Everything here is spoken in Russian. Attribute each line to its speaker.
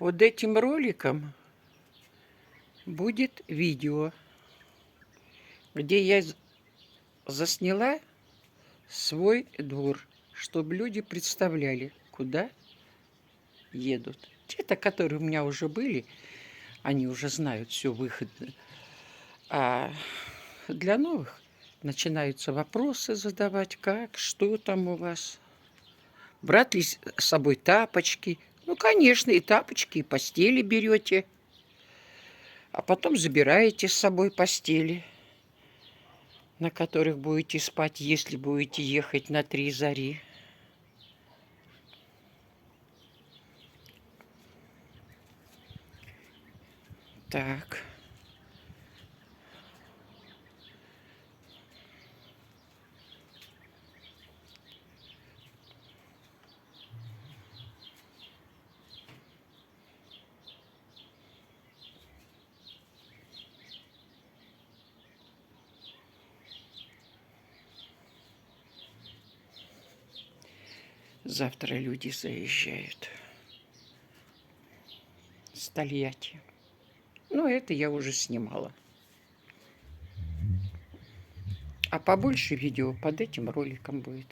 Speaker 1: Под этим роликом будет видео, где я засняла свой двор, чтобы люди представляли, куда едут. Те-то, которые у меня уже были, они уже знают все выходы. А для новых начинаются вопросы задавать, как, что там у вас. Брать ли с собой тапочки? Ну, конечно, и тапочки, и постели берете, а потом забираете с собой постели, на которых будете спать, если будете ехать на 3 зари. Так. Завтра люди заезжают с Тольятти. Ну, это я уже снимала. А побольше видео под этим роликом будет.